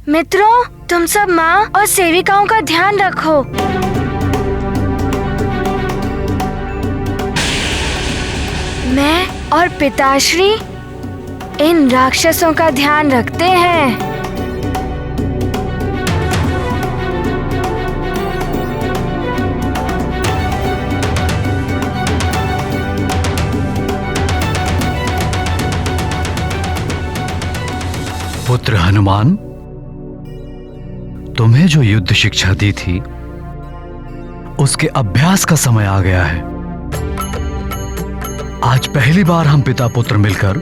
मित्रों, तुम सब माँ और सेविकाओं का ध्यान रखो। मैं और पिताश्री इन राक्षसों का ध्यान रखते हैं। पुत्र हनुमान, तुम्हें जो युद्ध शिक्षा दी थी उसके अभ्यास का समय आ गया है। आज पहली बार हम पिता पुत्र मिलकर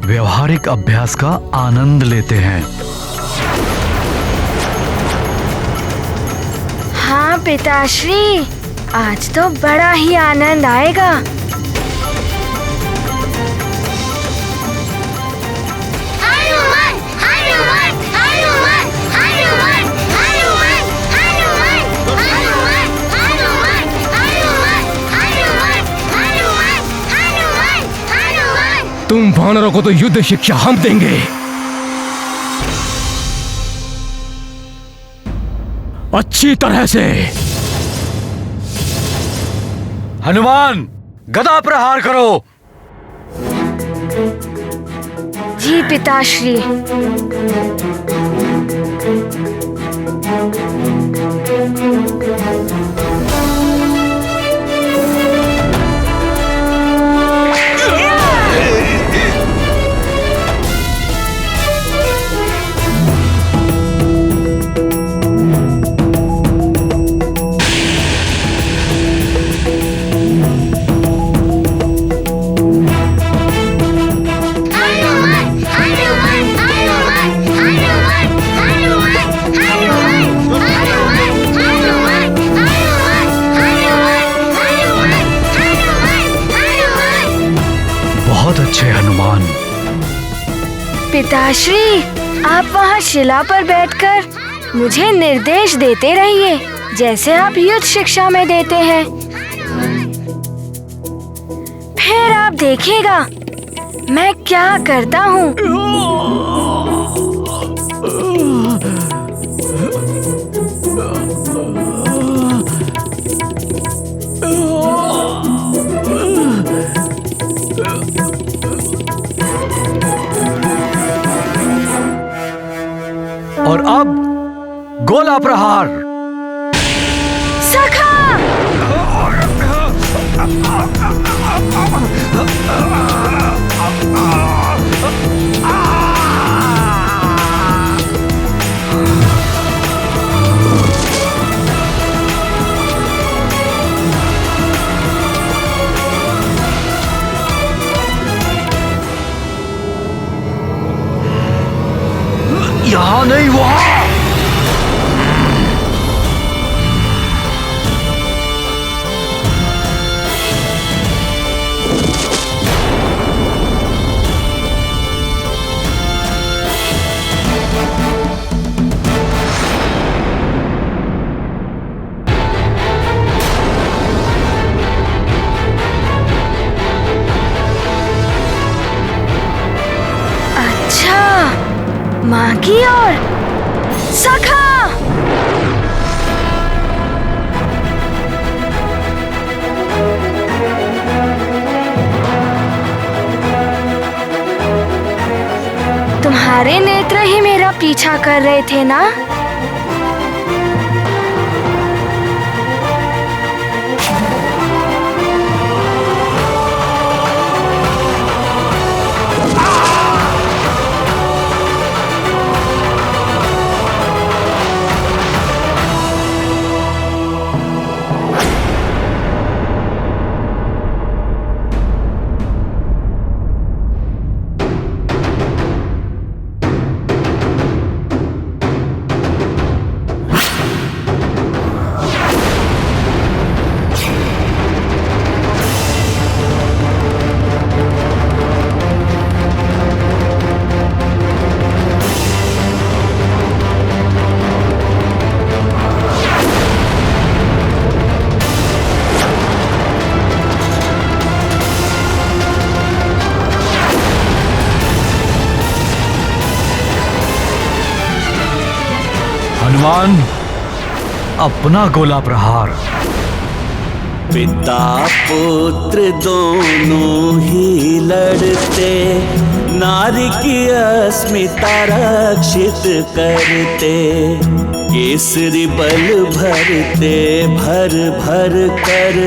व्यवहारिक अभ्यास का आनंद लेते हैं। हाँ पिताश्री, आज तो बड़ा ही आनंद आएगा। तुम वानरों को तो युद्ध शिक्षा हम देंगे। अच्छी तरह से। हनुमान, गदा प्रहार करो। जी पिताश्री। बहुत अच्छे हनुमान। पिताश्री, आप वहाँ शिला पर बैठकर मुझे निर्देश देते रहिए, जैसे आप युद्ध शिक्षा में देते हैं। फिर आप देखिएगा मैं क्या करता हूँ। और अब गोला प्रहार। सखा! यहाँ नहीं, वहाँ। माँ की ओर। सखा! तुम्हारे नेत्र ही मेरा पीछा कर रहे थे ना? हनुमान, अपना गोला प्रहार। पिता पुत्र दोनों ही लड़ते, नारी की अस्मिता रक्षित करते। केसरी बल भरते भर भर कर,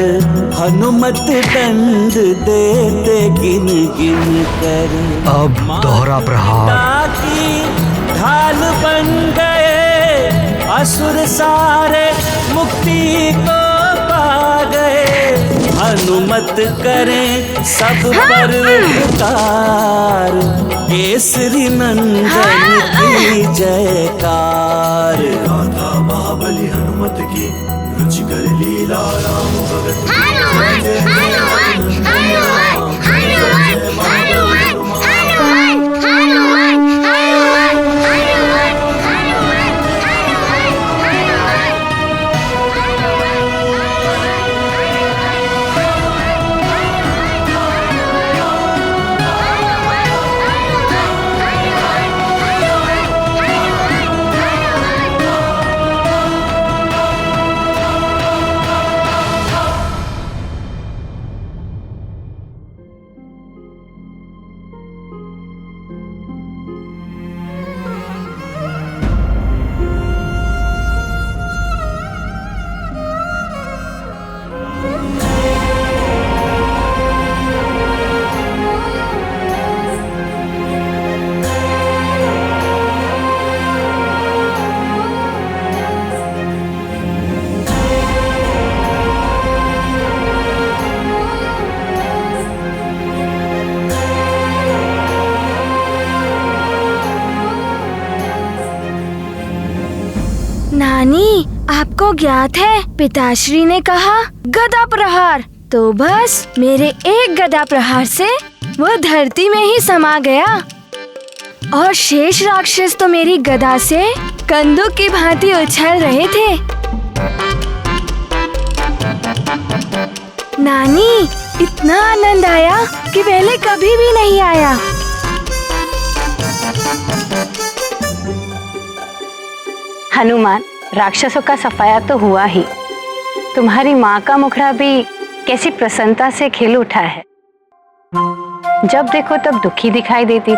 हनुमत दंड देते गिन गिन कर। अब दोहरा प्रहार। की ढाल बन गए असुर सारे, मुक्ति को पा गए। हनुमत करें सब पर उपकार, केसरी नंदन की जयकार। गाथा महाबली हनुमत की, रुचिकर लीला राम भगत। नानी, आपको ज्ञात है पिताश्री ने कहा गदा प्रहार, तो बस मेरे एक गदा प्रहार से वो धरती में ही समा गया और शेष राक्षस तो मेरी गदा से कंदूक की भांति उछल रहे थे। नानी, इतना आनंद आया कि पहले कभी भी नहीं आया। हनुमान, राक्षसों का सफाया तो हुआ ही, तुम्हारी माँ का मुखड़ा भी कैसी प्रसन्नता से खिल उठा है। जब देखो तब दुखी दिखाई देती थी।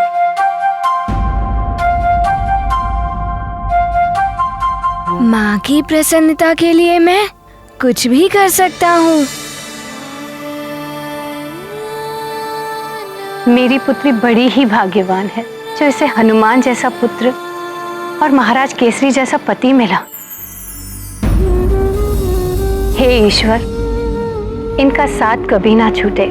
माँ की प्रसन्नता के लिए मैं कुछ भी कर सकता हूँ। मेरी पुत्री बड़ी ही भाग्यवान है जो इसे हनुमान जैसा पुत्र और महाराज केसरी जैसा पति मिला। हे ईश्वर, इनका साथ कभी ना छूटे।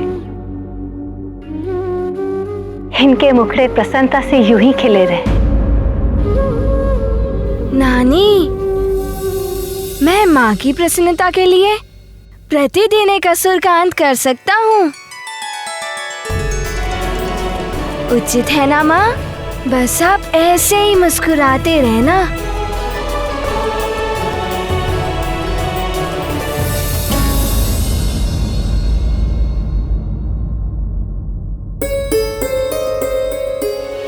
इनके मुखड़े प्रसन्नता से यूं ही खिले रहे। नानी, मैं माँ की प्रसन्नता के लिए प्रतिदिन एक असुर का अंत कर सकता हूँ। उचित है ना माँ? बस आप ऐसे ही मुस्कुराते रहना।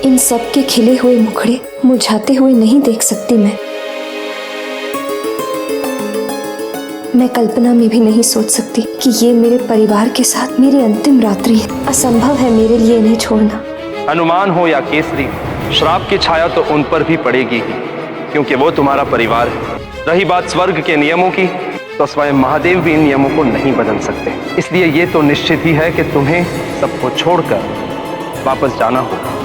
इन सब के खिले हुए मुखड़े मुरझाते हुए नहीं देख सकती मैं कल्पना में भी नहीं सोच सकती कि ये मेरे परिवार के साथ मेरी अंतिम रात्रि है। असंभव है मेरे लिए इन्हें छोड़ना। हनुमान हो या केसरी, श्राप की छाया तो उन पर भी पड़ेगी ही, क्योंकि वो तुम्हारा परिवार है। रही बात स्वर्ग के नियमों की, तो स्वयं महादेव भी इन नियमों को नहीं बदल सकते। इसलिए ये तो निश्चित ही है कि तुम्हें सबको छोड़कर वापस जाना होगा।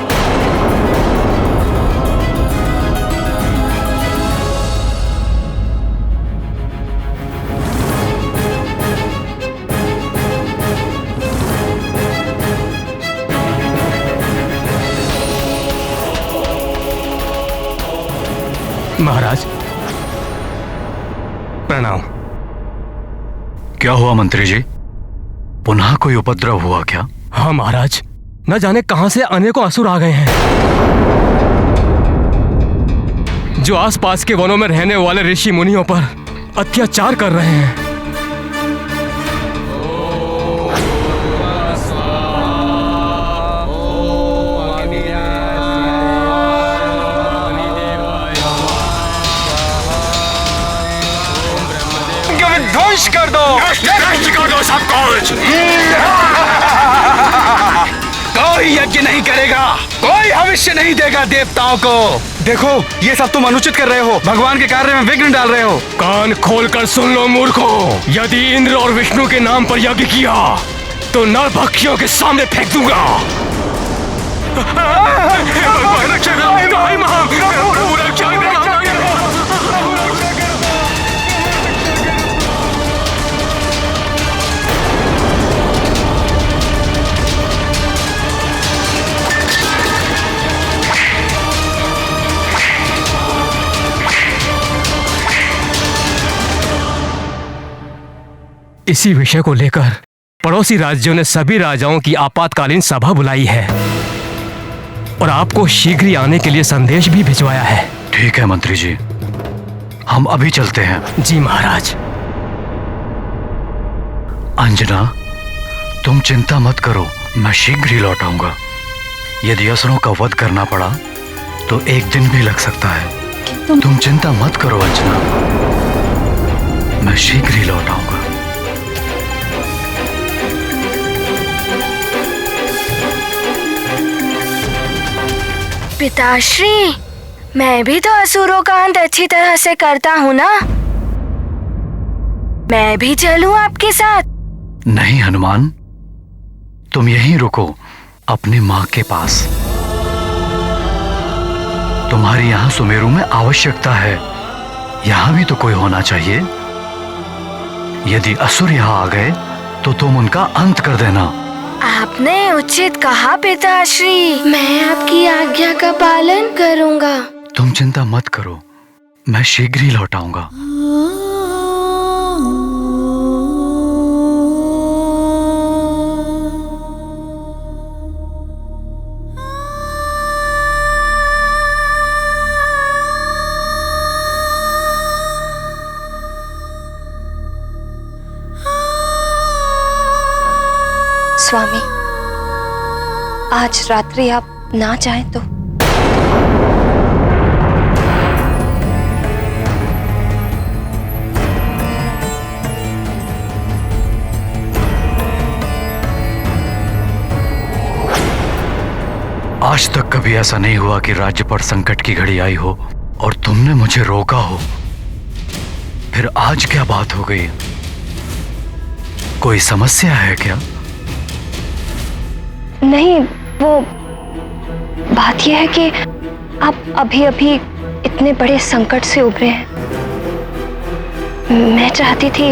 महाराज, प्रणाम। क्या हुआ मंत्री जी? पुनः कोई उपद्रव हुआ क्या? हाँ महाराज, न जाने कहां से अनेकों असुर आ गए हैं, जो आसपास के वनों में रहने वाले ऋषि मुनियों पर अत्याचार कर रहे हैं। सब कुछ। कोई यज्ञ नहीं करेगा, कोई भविष्य नहीं देगा देवताओं को। देखो, ये सब तुम अनुचित कर रहे हो, भगवान के कार्य में विघ्न डाल रहे हो। कान खोलकर सुन लो मूर्खों, यदि इंद्र और विष्णु के नाम पर यज्ञ किया तो नरभक्षियों के सामने फेंक दूंगा। इसी विषय को लेकर पड़ोसी राज्यों ने सभी राजाओं की आपातकालीन सभा बुलाई है और आपको शीघ्र ही आने के लिए संदेश भी भिजवाया है। ठीक है मंत्री जी, हम अभी चलते हैं। जी महाराज। अंजना, तुम चिंता मत करो, मैं शीघ्र ही लौट आऊंगा। यदि असुरों का वध करना पड़ा तो 1 दिन भी लग सकता है। तुम चिंता मत करो अंजना, मैं शीघ्र ही लौट आऊंगा। पिताश्री, मैं भी तो असुरों का अंत अच्छी तरह से करता हूँ ना। मैं भी चलूं आपके साथ? नहीं हनुमान, तुम यहीं रुको अपनी माँ के पास। तुम्हारी यहाँ सुमेरु में आवश्यकता है, यहाँ भी तो कोई होना चाहिए। यदि असुर यहाँ आ गए तो तुम उनका अंत कर देना। आपने उचित कहा पिताश्री, मैं आपकी आज्ञा का पालन करूंगा। तुम चिंता मत करो, मैं शीघ्र ही लौट आऊंगा। स्वामी, आज रात्रि आप ना जाएं तो। आज तक कभी ऐसा नहीं हुआ कि राज्य पर संकट की घड़ी आई हो और तुमने मुझे रोका हो। फिर आज क्या बात हो गई? कोई समस्या है क्या? नहीं, वो बात यह है कि आप अभी अभी इतने बड़े संकट से उभरे हैं। मैं चाहती थी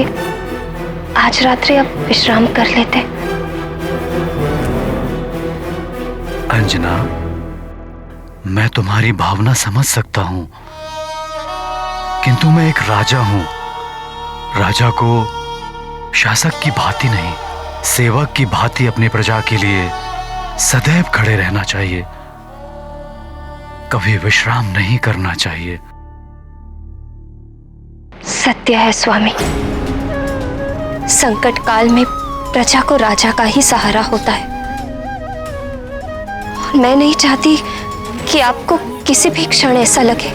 आज रात्रि आप विश्राम कर लेते। अंजना, मैं तुम्हारी भावना समझ सकता हूं, किंतु मैं एक राजा हूं। राजा को शासक की भांति नहीं, सेवक की भांति अपनी प्रजा के लिए सदैव खड़े रहना चाहिए, कभी विश्राम नहीं करना चाहिए। सत्य है स्वामी, संकट काल में प्रजा को राजा का ही सहारा होता है। और मैं नहीं चाहती कि आपको किसी भी क्षण ऐसा लगे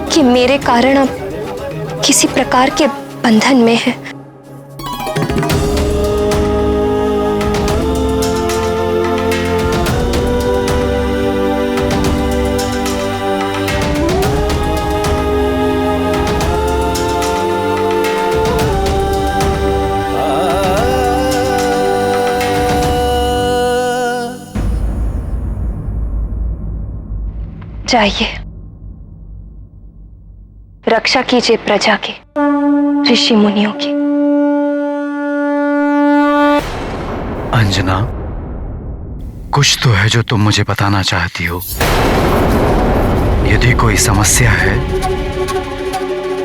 कि मेरे कारण आप किसी प्रकार के बंधन में हैं। जाइए, रक्षा कीजिए प्रजा की, ऋषि मुनियों की। अंजना, कुछ तो है जो तुम मुझे बताना चाहती हो। यदि कोई समस्या है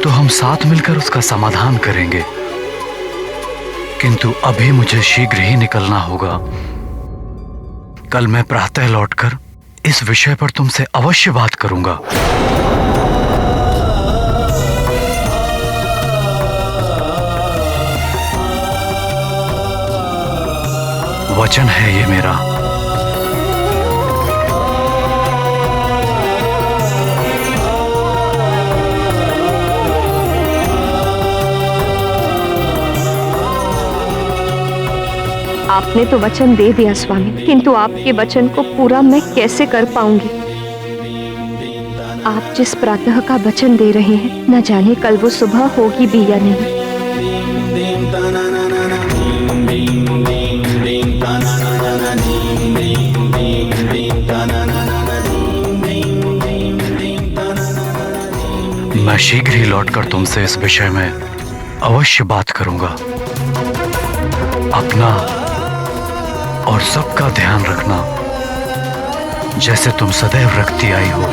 तो हम साथ मिलकर उसका समाधान करेंगे, किंतु अभी मुझे शीघ्र ही निकलना होगा। कल मैं प्रातः लौटकर इस विषय पर तुमसे अवश्य बात करूंगा। वचन है ये मेरा। आपने तो वचन दे दिया स्वामी, किंतु आपके वचन को पूरा मैं कैसे कर पाऊंगी? आप जिस प्रातः का वचन दे रहे हैं, न जाने कल वो सुबह होगी भी या नहीं। मैं शीघ्र ही लौटकर तुमसे इस विषय में अवश्य बात करूंगा। अपना और सबका ध्यान रखना, जैसे तुम सदैव रखती आई हो।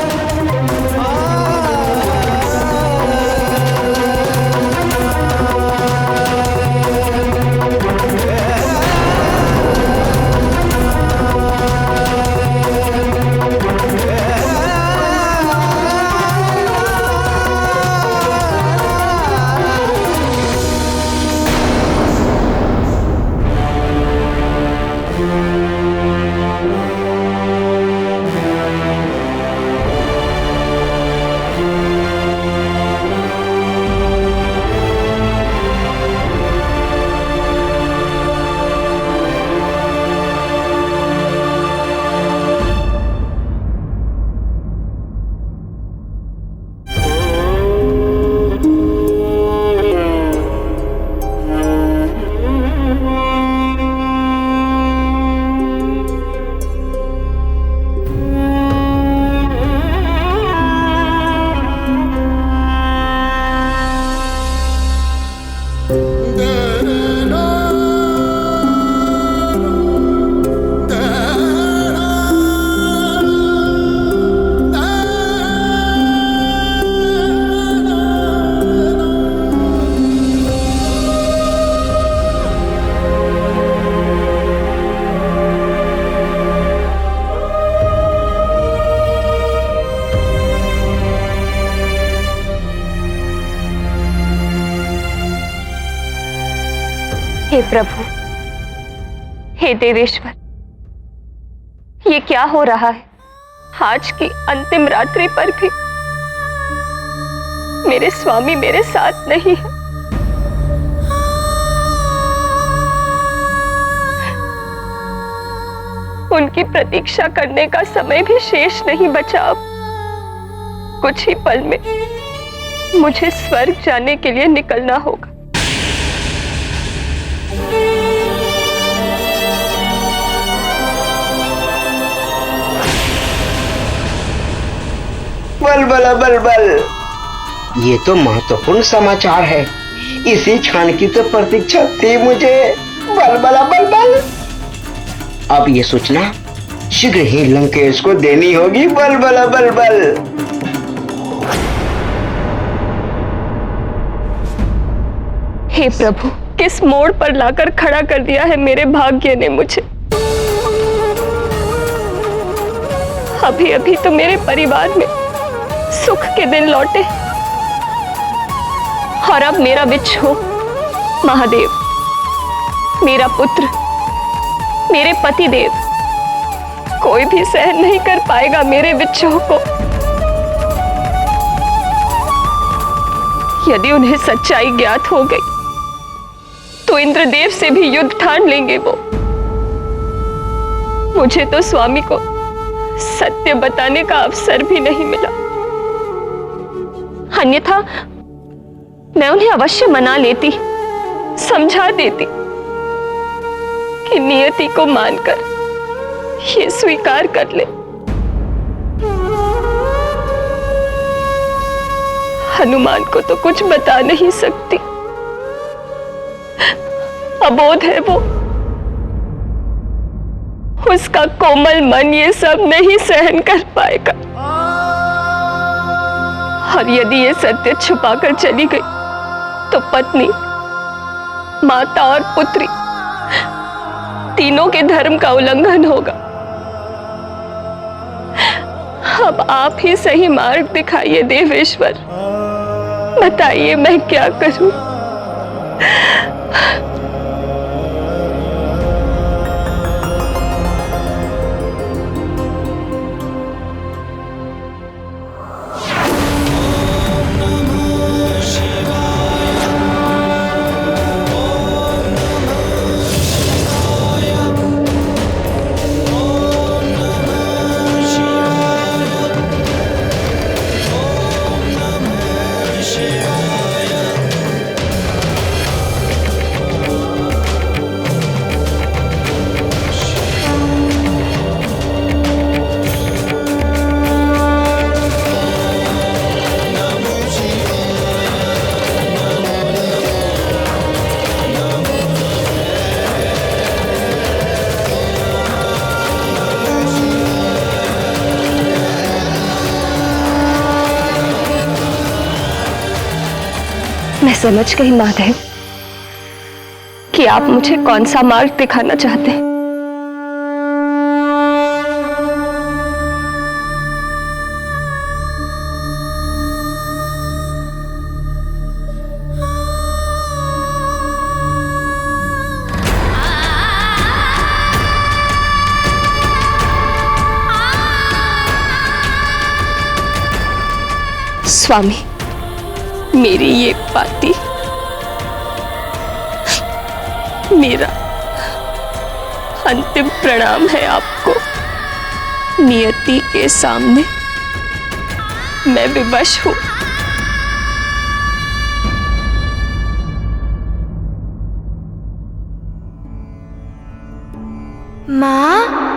हे प्रभु, हे देवेश्वर, ये क्या हो रहा है? आज की अंतिम रात्रि पर भी मेरे स्वामी मेरे साथ नहीं है। उनकी प्रतीक्षा करने का समय भी शेष नहीं बचा। अब कुछ ही पल में मुझे स्वर्ग जाने के लिए निकलना होगा। बल बल बल, ये तो महत्वपूर्ण समाचार है। इसी क्षण की तो प्रतीक्षा थी मुझे। बल बल बल बल, अब ये सूचना शीघ्र ही लंकेश को देनी होगी। बल बल बल बल। हे प्रभु, किस मोड़ पर लाकर खड़ा कर दिया है मेरे भाग्य ने मुझे। अभी अभी तो मेरे परिवार में सुख के दिन लौटे, और अब मेरा विच्छोह महादेव, मेरा पुत्र, मेरे पतिदेव, कोई भी सहन नहीं कर पाएगा मेरे विच्छोह को। यदि उन्हें सच्चाई ज्ञात हो गई तो इंद्रदेव से भी युद्ध ठान लेंगे वो। मुझे तो स्वामी को सत्य बताने का अवसर भी नहीं मिला, अन्यथा मैं उन्हें अवश्य मना लेती, समझा देती कि नियति को मानकर ये स्वीकार कर ले। हनुमान को तो कुछ बता नहीं सकती, अबोध है वो। उसका कोमल मन ये सब नहीं सहन कर पाएगा, और यदि ये सत्य छुपाकर चली गई तो पत्नी, माता और पुत्री तीनों के धर्म का उल्लंघन होगा। अब आप ही सही मार्ग दिखाइए देवेश्वर, बताइए मैं क्या करूं। मैं समझ गई माधव कि आप मुझे कौन सा मार्ग दिखाना चाहते हैं। स्वामी, मेरी ये पाती मेरा अंतिम प्रणाम है आपको। नियति के सामने मैं विवश हूं। माँ,